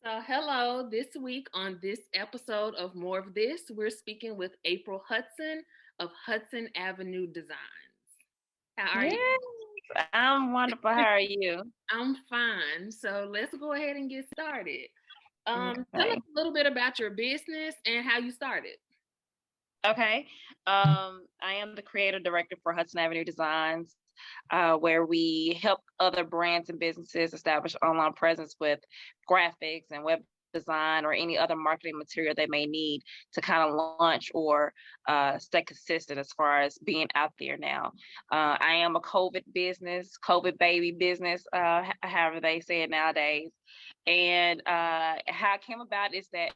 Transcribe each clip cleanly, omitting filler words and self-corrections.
So, hello. This week on this episode of More of This, we're speaking with April Hudson of Hudson Avenue Designs. How are you? Yes, I'm wonderful. How are you? I'm fine. So, let's go ahead and get started. Tell us Okay. a little bit about your business and how you started. Okay. I am the creative director for Hudson Avenue Designs, where we help other brands and businesses establish online presence with graphics and web design or any other marketing material they may need to kind of launch or stay consistent as far as being out there now. I am a COVID business, COVID baby business, however they say it nowadays. And how it came about is that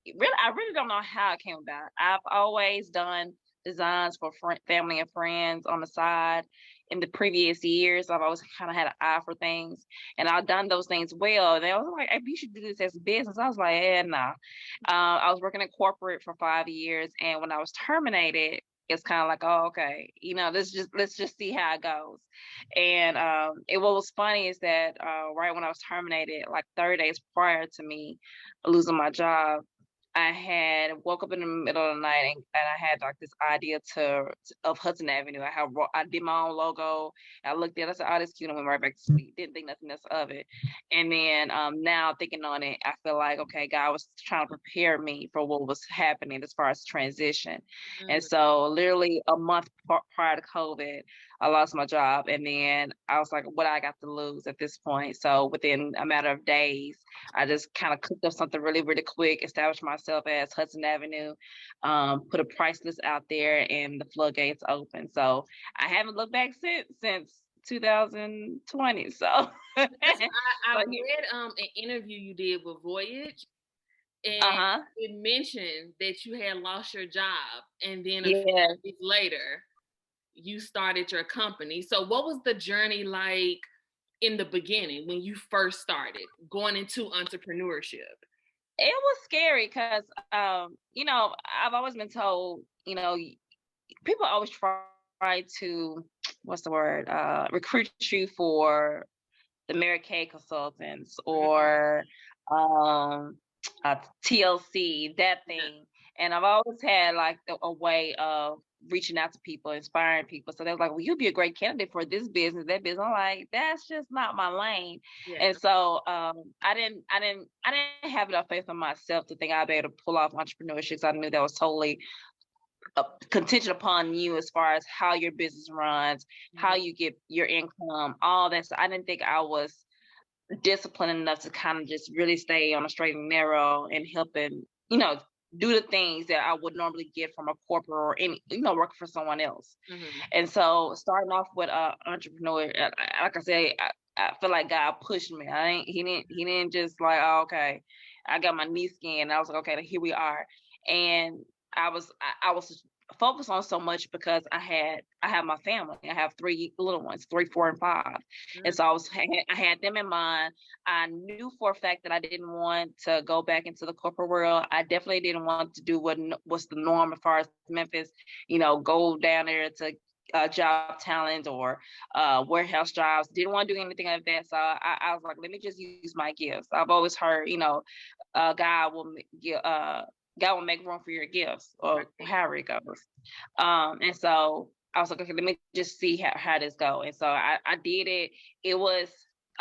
I really don't know how it came about. I've always done designs for family and friends on the side. In the previous years, I've always kind of had an eye for things, and I've done those things well. And they was like, "Hey, you should do this as a business." I was like, "Yeah, nah." I was working in corporate for 5 years, and when I was terminated, it's kind of like, "Oh, okay, let's just see how it goes." And what was funny is that right when I was terminated, like 30 days prior to me losing my job, I had woke up in the middle of the night and I had like this idea of Hudson Avenue. I did my own logo. I looked at it, I said, "Oh, this cute," and went right back to sleep. Didn't think nothing else of it. And then now thinking on it, I feel like, okay, God was trying to prepare me for what was happening as far as transition. And Mm, so literally a month prior to COVID, I lost my job, and then I was like, what I got to lose at this point? So within a matter of days, I just kind of cooked up something really, really quick, established myself as Hudson Avenue, put a price list out there, and the floodgates open. So I haven't looked back since 2020. So, That's so I've read an interview you did with Voyage, and uh-huh. it mentioned that you had lost your job, and then a few Yeah. days later you started your company. So what was the journey like in the beginning when you first started going into entrepreneurship? It was scary because I've always been told, people always try to what's the word? Recruit you for the Mary Kay consultants Mm, or um TLC, that yeah. thing. And I've always had like a way of reaching out to people, inspiring people. So they're like, "Well, you'd be a great candidate for this business, that business." I'm like, that's just not my lane. Yeah. And so I didn't have enough faith in myself to think I'd be able to pull off entrepreneurship. 'Cause I knew that was totally contingent upon you as far as how your business runs, how Mhm. you get your income, all that. So I didn't think I was disciplined enough to kind of just really stay on a straight and narrow and helping, do the things that I would normally get from a corporate or any, working for someone else. Mhm. And so starting off with entrepreneur, like I said, I feel like God pushed me. He didn't just like, "Oh, okay, I got my knee skin." I was like, "Okay, here we are." And I was focused on so much because I have my family. I have three little ones, 3, 4, and 5. And Mm. so I had them in mind. I knew for a fact that I didn't want to go back into the corporate world. I definitely didn't want to do what was the norm as far as Memphis, go down there to job talent or warehouse jobs. Didn't want to do anything like that. So I was like, let me just use my gifts. I've always heard, God will God will make room for your gifts, or Right. however it goes. And so I was like, okay, let me just see how this go. And so I did it. It was,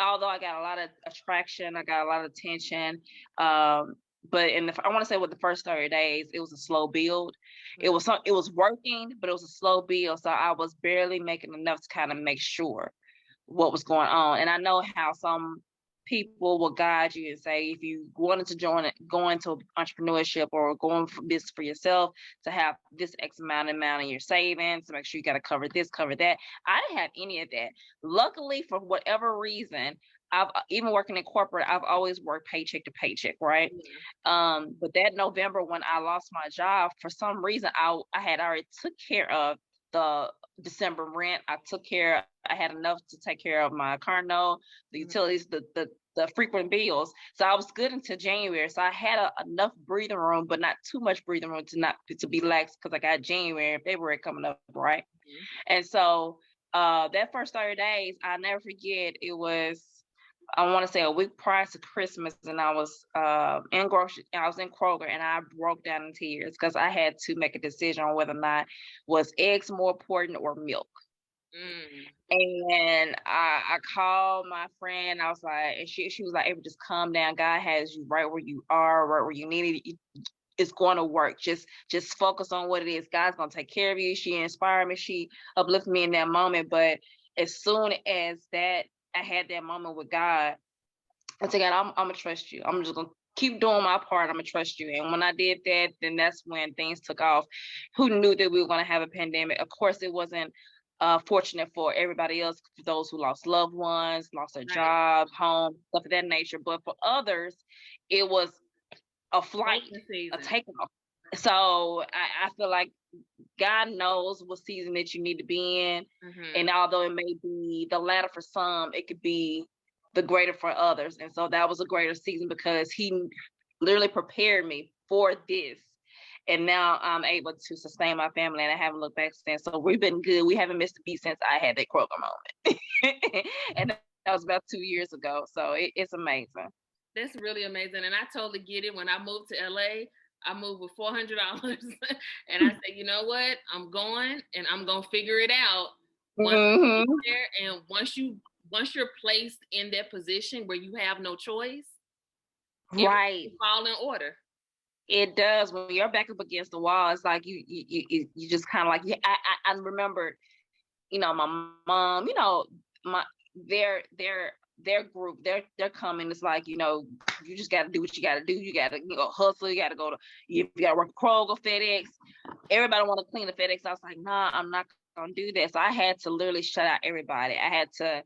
although I got a lot of attraction, I got a lot of attention. But I want to say with the first 30 days, it was a slow build. Mm. It was working, but it was a slow build. So I was barely making enough to kind of make sure what was going on. And I know how some people will guide you and say, if you wanted to go into entrepreneurship or going for business for yourself, to have this X amount in your savings, to make sure you got to cover this, cover that. I didn't have any of that. Luckily, for whatever reason, I've even working in corporate, I've always worked paycheck to paycheck, right? Yeah. But that November when I lost my job, for some reason, I had already took care of the December rent. I had enough to take care of my car note, the Mhm. utilities, the frequent bills. So I was good until January. So I had enough breathing room, but not too much breathing room to be lax, because I got January and February coming up, right? Mhm. And so that first 30 days, I'll never forget. It was I want to say a week prior to Christmas, and I was in Kroger, and I broke down in tears because I had to make a decision on whether or not was eggs more important or milk. Mm. And I called my friend. I was like, and she was like, "Ava, just calm down. God has you right where you are, right where you need it. It's going to work. Just focus on what it is. God's gonna take care of you." She inspired me. She uplifted me in that moment. But as soon as that I had that moment with God, I said, "God, I'm gonna trust you. I'm just gonna keep doing my part. I'm gonna trust you." And when I did that, then that's when things took off. Who knew that we were gonna have a pandemic? Of course, it wasn't fortunate for everybody else, for those who lost loved ones, lost their Right. job, home, stuff of that nature. But for others, it was a flight, Open a season. takeoff. So I feel like God knows what season that you need to be in. Mm-hmm. And although it may be the latter for some, it could be the greater for others. And so that was a greater season because he literally prepared me for this. And now I'm able to sustain my family, and I haven't looked back since. So we've been good. We haven't missed a beat since I had that Kroger moment. And that was about 2 years ago. So it's amazing. That's really amazing. And I totally get it. When I moved to LA, I moved with $400 and I said, you know what? I'm going and I'm going to figure it out once I get there. And once you're placed in that position where you have no choice, right, fall in order. It does. When you're back up against the wall, it's like you just kind of like, yeah. I remember, my mom, their group, they're coming. It's like, you just got to do what you got to do. You got to hustle. You got to you got to work Kroger, FedEx. Everybody want to clean the FedEx. I was like, nah, I'm not gonna do that. So I had to literally shut out everybody. I had to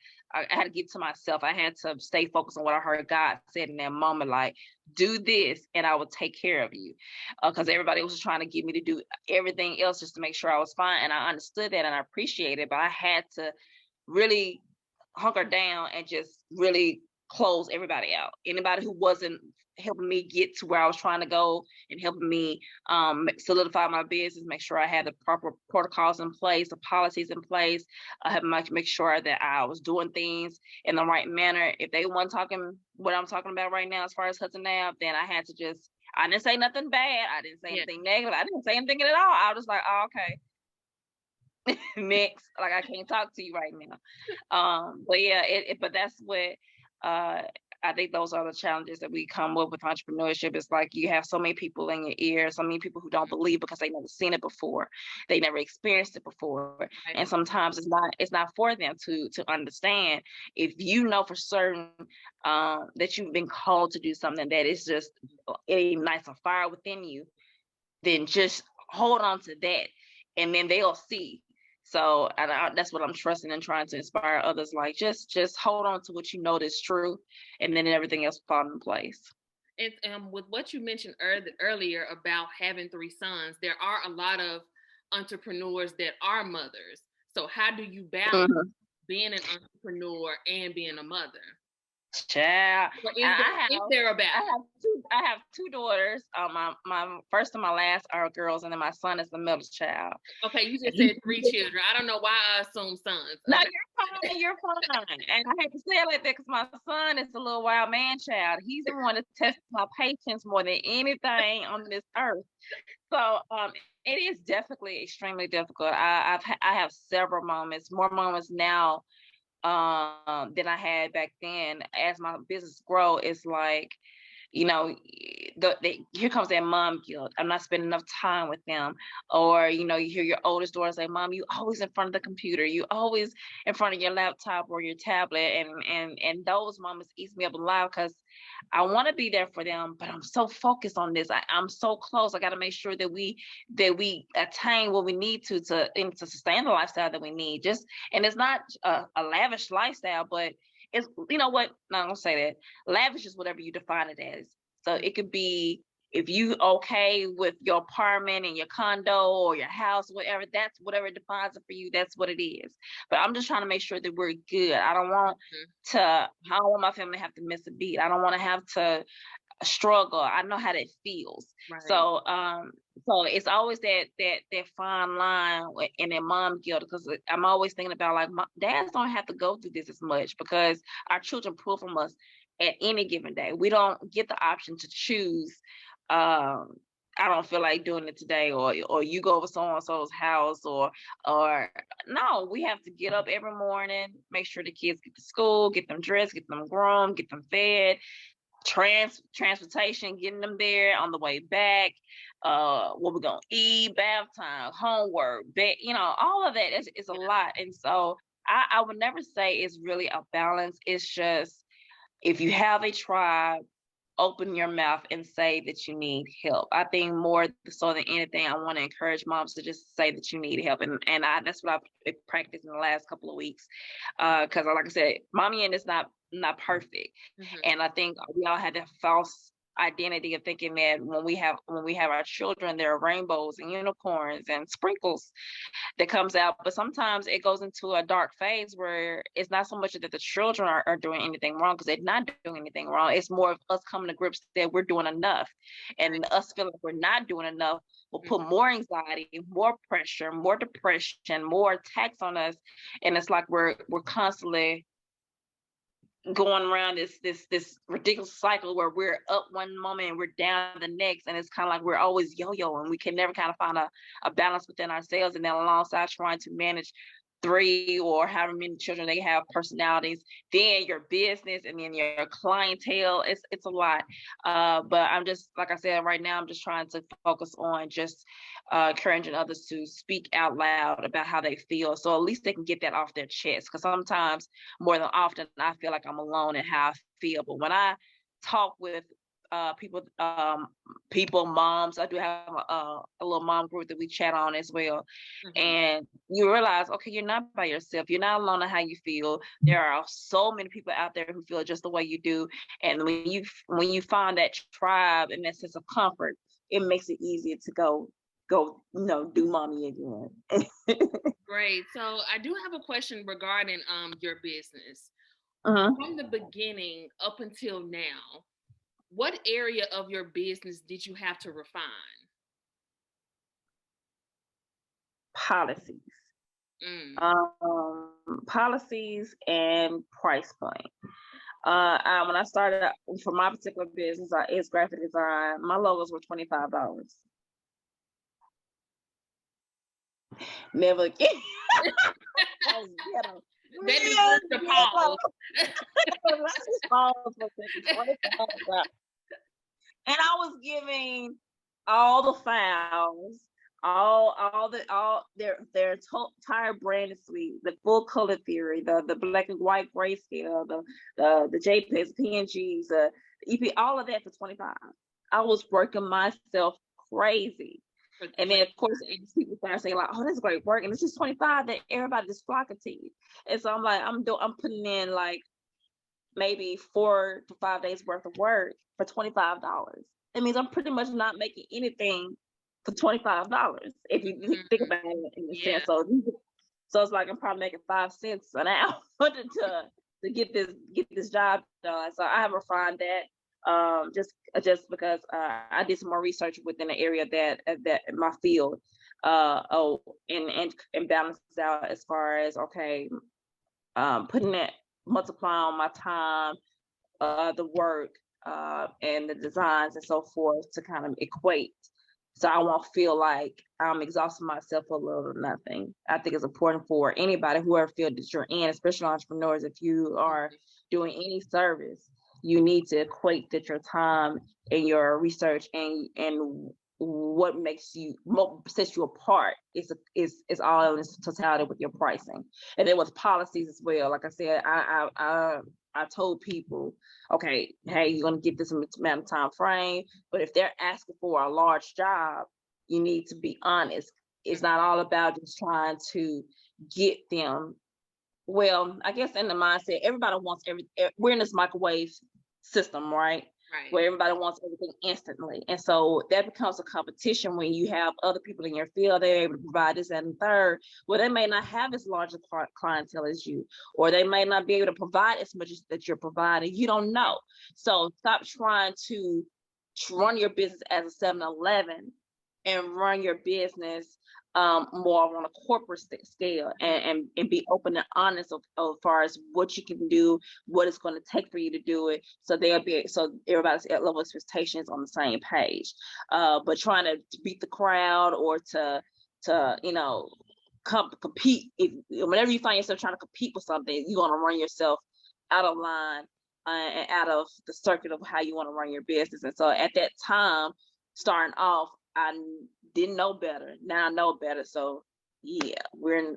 get to myself. I had to stay focused on what I heard God said in that moment, like, do this and I will take care of you. Because everybody was trying to get me to do everything else just to make sure I was fine. And I understood that and I appreciate it, but I had to really hunker down and just really close everybody out. Anybody who wasn't helping me get to where I was trying to go and helping me solidify my business, make sure I had the proper protocols in place, the policies in place. I had to make sure that I was doing things in the right manner. If they weren't talking what I'm talking about right now as far as Hudson Ave, then I had to I didn't say nothing bad. I didn't say anything negative. I didn't say anything at all. I was like, oh, okay. Next, like I can't talk to you right now. But yeah, but that's what I think those are the challenges that we come with entrepreneurship. It's like you have so many people in your ear, so many people who don't believe because they never seen it before, they never experienced it before, right. And sometimes it's not for them to understand. If you know for certain that you've been called to do something that is just ignites a fire within you, then just hold on to that, and then they'll see. So that's what I'm trusting and trying to inspire others. Like just hold on to what you know is true, and then everything else will fall in place. And with what you mentioned earlier about having 3 sons, there are a lot of entrepreneurs that are mothers. So how do you balance being an entrepreneur and being a mother? Child, I have 2 daughters. My first and my last are girls, and then my son is the middle child. Okay, you just said 3 children. I don't know why I assume sons. Okay. No, you're fine. And I hate to say it like that because my son is a little wild man child. He's the one that tests my patience more than anything on this earth. So it is definitely extremely difficult. I have several moments, more moments now than I had back then. As my business grow, it's like, here comes that mom guilt. I'm not spending enough time with them. Or, you hear your oldest daughter say, Mom, you always in front of the computer. You always in front of your laptop or your tablet. And those moments eat me up alive because I want to be there for them, but I'm so focused on this. I'm so close. I got to make sure that we attain what we need to sustain the lifestyle that we need. And it's not a lavish lifestyle, but it's, what? No, I'm gonna say that lavish is whatever you define it as. So it could be, if you okay with your apartment and your condo or your house, whatever, that's whatever defines it for you. That's what it is. But I'm just trying to make sure that we're good. I don't want my family to have to miss a beat. I don't want to have to struggle. I know how that feels. Right. So so it's always that fine line and that mom guilt, because I'm always thinking about like dads don't have to go through this as much because our children pull from us at any given day. We don't get the option to choose. I don't feel like doing it today, or you go over so and so's house, or no, we have to get up every morning, make sure the kids get to school, get them dressed, get them groomed, get them fed, transportation, getting them there on the way back, what we're gonna eat, bath time, homework, bed, all of that is a lot. And so I would never say it's really a balance. It's just, if you have a tribe, open your mouth and say that you need help. I think more so than anything, I want to encourage moms to just say that you need help. And that's what I've practiced in the last couple of weeks. Because like I said, mommy and is not perfect. Mm-hmm. And I think we all had that false identity of thinking that when we have our children, there are rainbows and unicorns and sprinkles that comes out. But sometimes it goes into a dark phase where it's not so much that the children are doing anything wrong, because they're not doing anything wrong. It's more of us coming to grips that we're doing enough, and us feeling like we're not doing enough will put more anxiety, more pressure, more depression, more attacks on us. And it's like we're constantly going around this ridiculous cycle where we're up one moment and we're down the next, and it's kind of like we're always yo-yo, and we can never kind of find a balance within ourselves. And then alongside trying to manage 3 or however many children they have, personalities, then your business, and then your clientele, it's a lot. But I'm just, like I said, right now I'm just trying to focus on just encouraging others to speak out loud about how they feel, so at least they can get that off their chest. Because sometimes, more than often, I feel like I'm alone in how I feel. But when I talk with people, moms, I do have a little mom group that we chat on as well. Mm-hmm. And you realize, okay, you're not by yourself. You're not alone in how you feel. There are so many people out there who feel just the way you do. And when you find that tribe and that sense of comfort, it makes it easier to go, do mommy again. Great. So I do have a question regarding your business. Uh-huh. From the beginning up until now, what area of your business did you have to refine? Policies. Policies and price point. When I started for my particular business, it's graphic design. My logos were $25. Never again. That deserves the pause. Let's just pause for a second. And I was giving all the files, all their entire brand suite, the full color theory, the black and white grayscale, the JPEGs, PNGs, the EP, all of that for $25. I was working myself crazy. And then, of course, people start saying like, "Oh, that's great work," and it's just $25 that everybody just flocking to you. And so I'm like, I'm putting in like maybe 4 to 5 days worth of work for $25. It means I'm pretty much not making anything for $25 if you think about it in a sense. So it's like I'm probably making 5 cents an hour to get this job done. So I have refined that. Just because I did some more research within the area that in my field, and balances out as far as putting that, multiply on my time, the work, and the designs and so forth to kind of equate, so I won't feel like I'm exhausting myself for little or nothing. I think it's important for anybody, whoever field that you're in, especially entrepreneurs, if you are doing any service, you need to equate that your time and your research and what sets you apart is all in its totality with your pricing. And then with policies as well. Like I said, I told people, okay, hey, you're gonna get this amount of time frame, but if they're asking for a large job, you need to be honest. It's not all about just trying to get them. Well, I guess in the mindset, everybody wants we're in this microwave system, right? where everybody wants everything instantly. And so that becomes a competition when you have other people in your field, they're able to provide this, that, and third. Well, they may not have as large a clientele as you, or they may not be able to provide as much as that you're providing. You don't know. So stop trying to run your business as a 7-Eleven and run your business more on a corporate scale, and be open and honest as far as what you can do, what it's going to take for you to do it, so everybody's level of expectations on the same page. But trying to beat the crowd or to compete, whenever you find yourself trying to compete with something, you're going to run yourself out of line and out of the circuit of how you want to run your business. And so at that time, starting off, I didn't know better. Now I know better. So yeah, So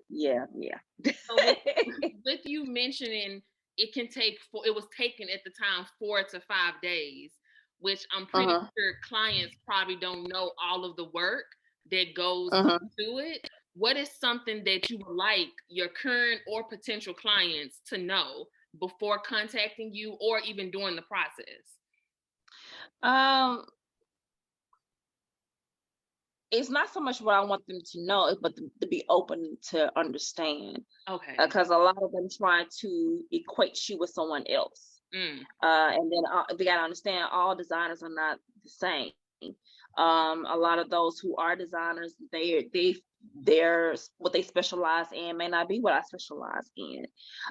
with you mentioning it was taken at the time 4 to 5 days, which I'm pretty sure clients probably don't know all of the work that goes into it. What is something that you would like your current or potential clients to know before contacting you, or even during the process? It's not so much what I want them to know, but to be open to understand. Okay. Because a lot of them try to equate you with someone else. And then they got to understand all designers are not the same. A lot of those who are designers, they're what they specialize in may not be what I specialize in.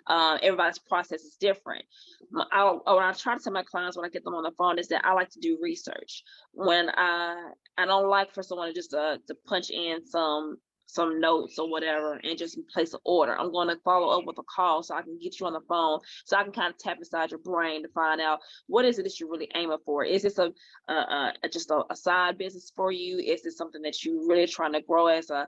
Everybody's process is different. What I try to tell my clients when I get them on the phone is that I like to do research. When I don't like for someone to just to punch in some notes or whatever and just place an order. I'm going to follow up with a call so I can get you on the phone, so I can kind of tap inside your brain to find out what is it that you're really aiming for. Is this just a side business for you? Is this something that you're really trying to grow as a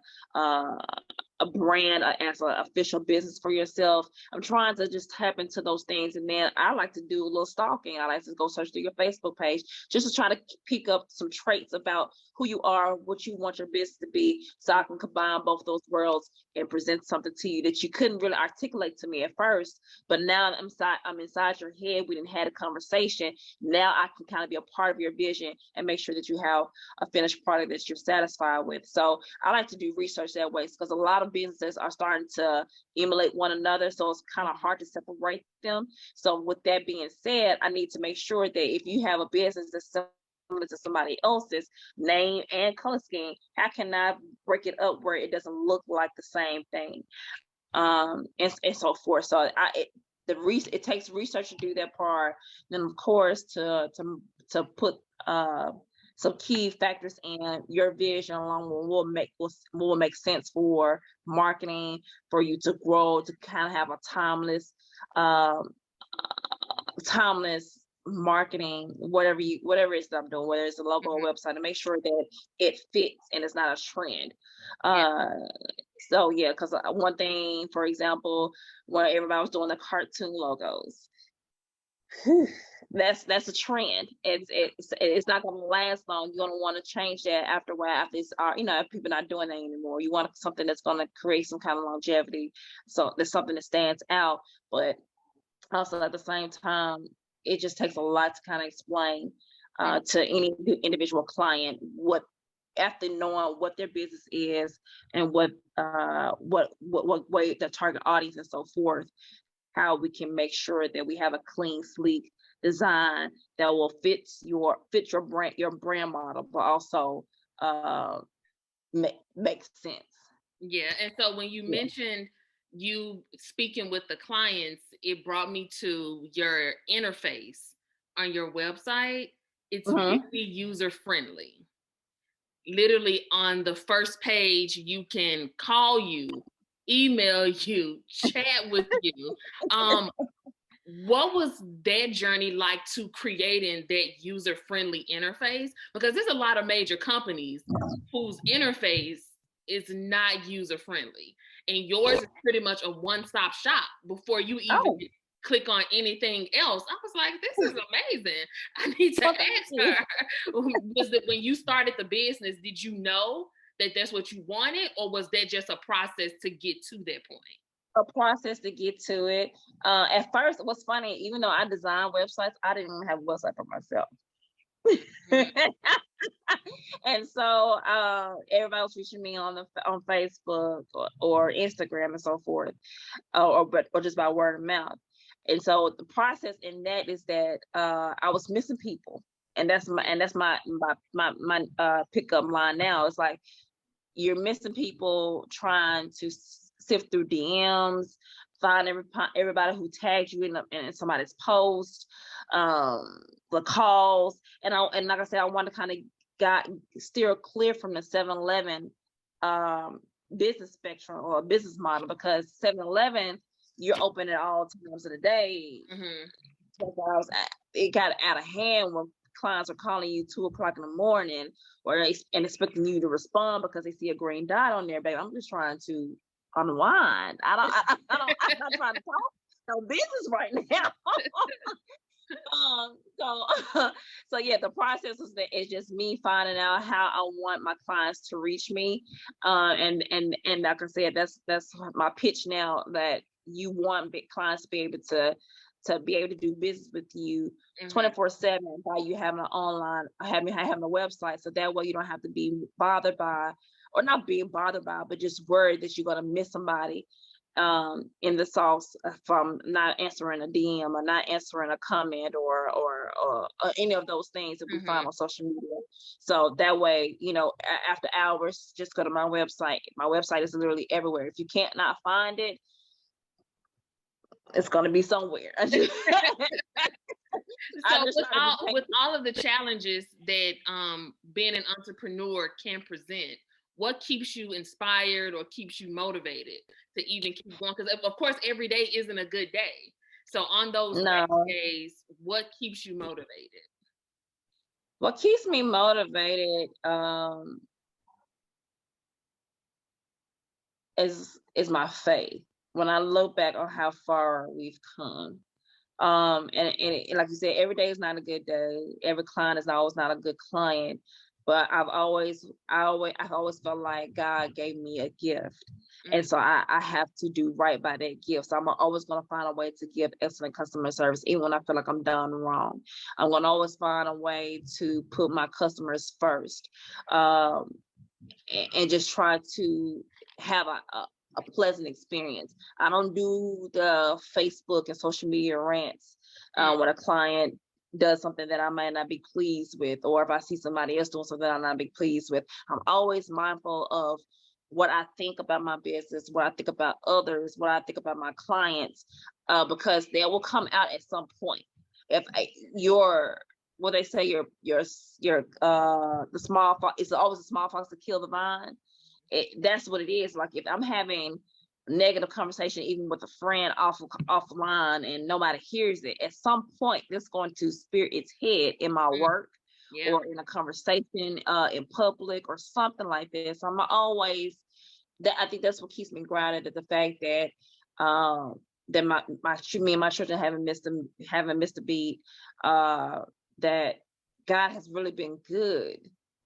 brand, as an official business for yourself? I'm trying to just tap into those things. And then I like to do a little stalking. I like to go search through your Facebook page just to try to pick up some traits about who you are, what you want your business to be, so I can combine both those worlds and present something to you that you couldn't really articulate to me at first. But now I'm inside your head. We didn't had a conversation. Now I can kind of be a part of your vision and make sure that you have a finished product that you're satisfied with. So I like to do research that way, because a lot of businesses are starting to emulate one another, so it's kind of hard to separate them. So with that being said, I need to make sure that if you have a business that's similar to somebody else's name and color scheme, how can I break it up where it doesn't look like the same thing, and so forth. So it takes research to do that part. Then of course to put some key factors in your vision along with what will make sense for marketing, for you to grow, to kind of have a timeless marketing, whatever it is that I'm doing, whether it's a logo or website, to make sure that it fits and it's not a trend. So yeah, because one thing, for example, when everybody was doing the cartoon logos, that's a trend. It's not going to last long. You're going to want to change that after a while, after if people not doing that anymore. You want something that's going to create some kind of longevity, so there's something that stands out. But also at the same time, it just takes a lot to kind of explain to any individual client after knowing what their business is and what way the target audience and so forth, how we can make sure that we have a clean, sleek design that will fit your brand model, but also make sense. Yeah. And so when you mentioned you speaking with the clients, it brought me to your interface on your website. It's very user friendly. Literally on the first page, you can call you, email you, chat with you. What was that journey like to creating that user-friendly interface? Because there's a lot of major companies whose interface is not user-friendly, and yours is pretty much a one-stop shop before you even click on anything else. I was like, this is amazing. I need to ask her. Was it when you started the business, did you know that that's what you wanted, or was that just a process to get to that point? A process to get to it. At first, it was funny. Even though I designed websites, I didn't even have a website for myself. And so everybody was reaching me on Facebook or Instagram and so forth, or just by word of mouth. And so the process in that is that I was missing people, and that's my pickup line now. It's like, you're missing people, trying to sift through DMs, find everybody who tagged you in somebody's post, the calls, and like I said, I want to kind of steer clear from the 7-Eleven business spectrum or business model, because 7-Eleven, you're open at all times of the day. So it got out of hand when clients are calling you 2:00 in the morning and expecting you to respond because they see a green dot on there. Baby, I'm just trying to unwind. I'm not trying to talk no business right now. So yeah, the process is just me finding out how I want my clients to reach me, and like I said, that's my pitch now, that you want big clients to be able to do business with you 24/7 by you having an online, having a website, so that way you don't have to be bothered by, or not being bothered by, but just worried that you're going to miss somebody in the sauce from not answering a DM or not answering a comment or any of those things that we find on social media. So that way, after hours, just go to my website. My website is literally everywhere. If you can't not find it, it's going to be somewhere. So with all of the challenges that being an entrepreneur can present, what keeps you inspired or keeps you motivated to even keep going? Because of course, every day isn't a good day. So on those days, what keeps you motivated? What keeps me motivated is my faith. When I look back on how far we've come, and like you said, every day is not a good day. Every client is always not a good client. But I've always felt like God gave me a gift, and so I have to do right by that gift. So I'm always going to find a way to give excellent customer service, even when I feel like I'm done wrong. I'm going to always find a way to put my customers first, and just try to have a pleasant experience. I don't do the Facebook and social media rants when a client does something that I might not be pleased with, or if I see somebody else doing something I'm not be pleased with. I'm always mindful of what I think about my business, what I think about others, what I think about my clients, because they will come out at some point. If what they say, the small fox, it's always a small fox to kill the vine. That's what it is. Like, if I'm having negative conversation, even with a friend offline, and nobody hears it, at some point it's going to spear its head in my work or in a conversation in public or something like this. I'm always I think that's what keeps me grounded, at the fact that that me and my children haven't missed a beat, that God has really been good.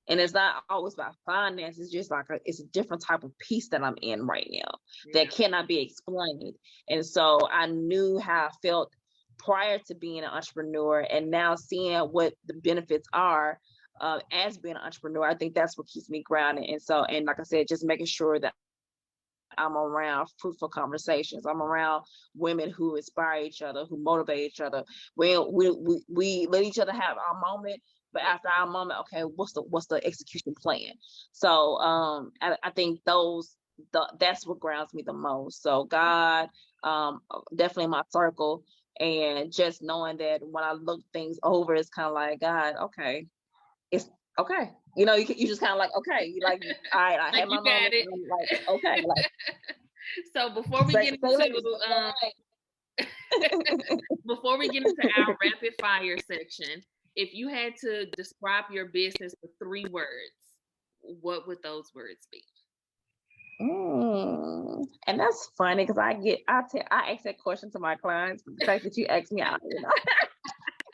And it's not always about finance. It's just like it's a different type of peace that I'm in right now that cannot be explained. And so I knew how I felt prior to being an entrepreneur, and now seeing what the benefits are as being an entrepreneur. I think that's what keeps me grounded. And so, and like I said, just making sure that I'm around fruitful conversations. I'm around women who inspire each other, who motivate each other. We let each other have our moment, but after our moment, okay, what's the execution plan? So I think that's what grounds me the most. So God, definitely my circle, and just knowing that when I look things over, it's kind of like, God, okay, it's okay. You just kind of like, okay, you like, I had my moment. And I'm like, okay. Like, so before we get into our rapid fire section, if you had to describe your business with 3 words, what would those words be? And that's funny, because I ask that question to my clients, but the fact that you asked me out,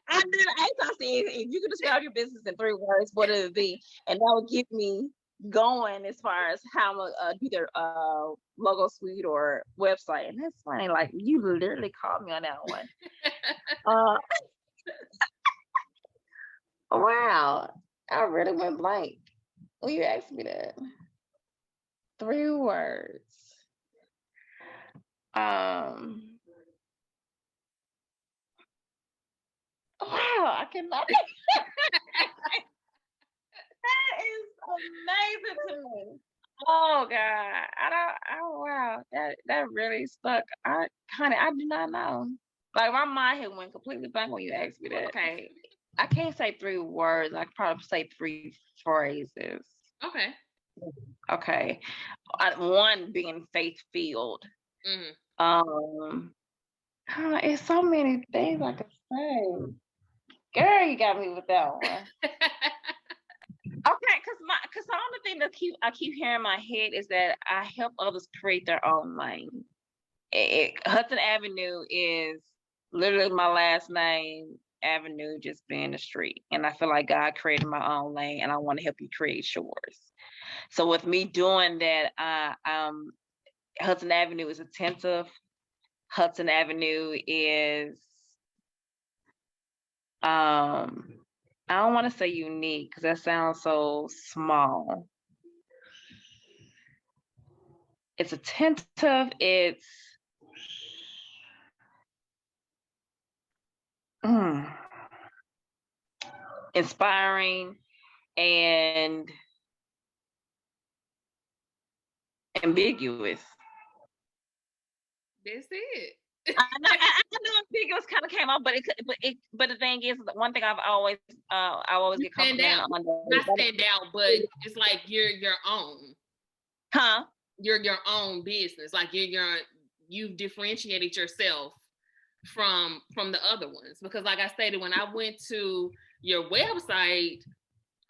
I did. I said, if you could describe your business in 3 words, what would it be? And that would get me going as far as how I'm gonna do their logo suite or website. And that's funny. Like, you literally called me on that one. Wow. I really went blank when you asked me that. 3 words. Um. Wow, I cannot. That is amazing to me. Oh God, I don't. Oh wow, that really stuck. I do not know. Like my mind had went completely blank when you asked me that. Okay, I can't say 3 words. I could probably say 3 phrases. Okay. Okay, one being faith filled. It's so many things I could say. Girl, you got me with that one. Okay, because the only thing that I keep hearing in my head is that I help others create their own lane. Hudson Avenue is literally my last name, Avenue just being the street. And I feel like God created my own lane and I want to help you create yours. So with me doing that, Hudson Avenue is attentive. Hudson Avenue is I don't want to say unique because that sounds so small. It's attentive. It's inspiring and ambiguous. That's it. I know ambiguous kind of came out, but the thing is, one thing I always get complimented on. Not stand out, but it's like you're your own. Huh? You're your own business. Like you've differentiated yourself from the other ones. Because like I stated, when I went to your website,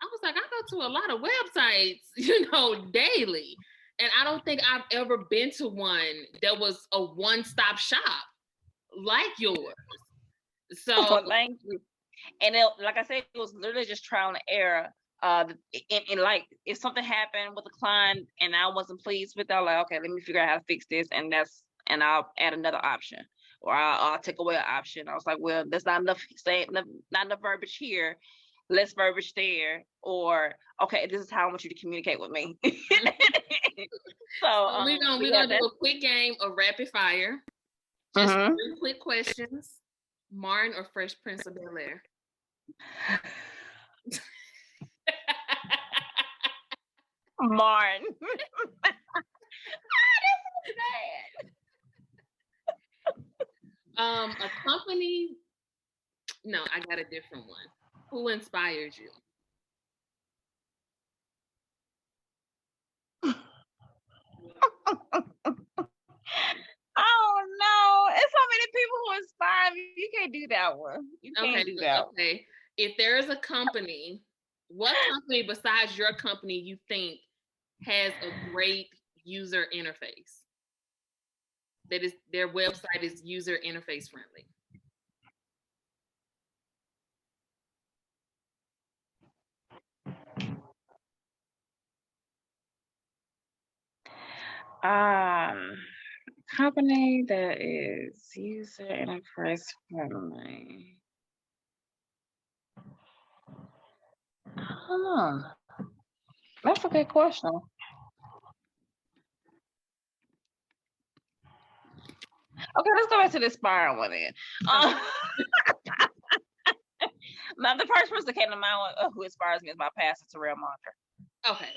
I was like, I go to a lot of websites, daily. And I don't think I've ever been to one that was a one-stop shop like yours. So well, thank you. And like I said, it was literally just trial and error. And like if something happened with a client and I wasn't pleased with it, I'm like, okay, let me figure out how to fix this, and I'll add another option, or I'll take away an option. I was like, well, there's not enough verbiage here. Less verbiage there, or okay, this is how I want you to communicate with me. So we're gonna do a quick game of rapid fire. Just 3 quick questions. Martin or Fresh Prince of Bel-Air? Martin. This is bad. A company. No, I got a different one. Who inspires you? Oh no, it's so many people who inspire me. You can't do that one. You can't do that. Okay. If there is a company, what company besides your company you think has a great user interface? That is, their website is user interface friendly. Company that is user interface friendly. That's a good question. Okay, let's go back to the Inspire one then. Now, the first person that came to mind who inspires me is my pastor, Terrell Monter. Okay,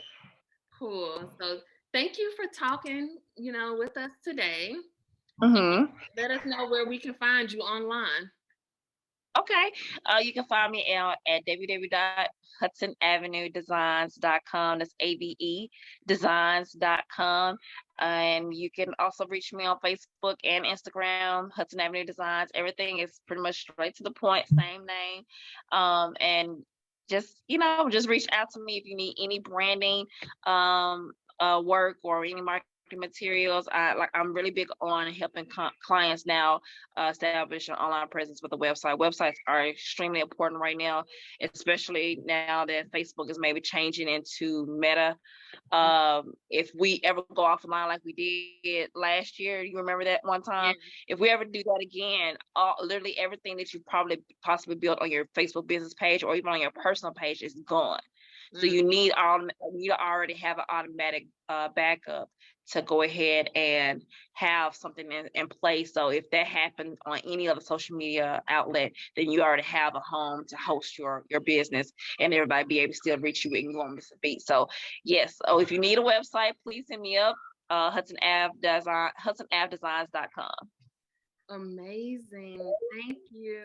cool. So thank you for talking, with us today. Let us know where we can find you online. Okay. You can find me at www.HudsonAvenueDesigns.com. That's AVE Designs.com. And you can also reach me on Facebook and Instagram, Hudson Avenue Designs. Everything is pretty much straight to the point, same name. And just reach out to me if you need any branding work or any marketing materials. I'm really big on helping clients now establish an online presence with a website. Websites are extremely important right now, especially now that Facebook is maybe changing into Meta. If we ever go offline like we did last year, you remember that one time? Yeah. If we ever do that again, literally everything that you probably possibly built on your Facebook business page or even on your personal page is gone. So you need to already have an automatic backup to go ahead and have something in place. So if that happens on any other social media outlet, then you already have a home to host your business and everybody be able to still reach you where you want to be. So yes, if you need a website, please hit me up, HudsonAveDesigns.com. Amazing. Thank you.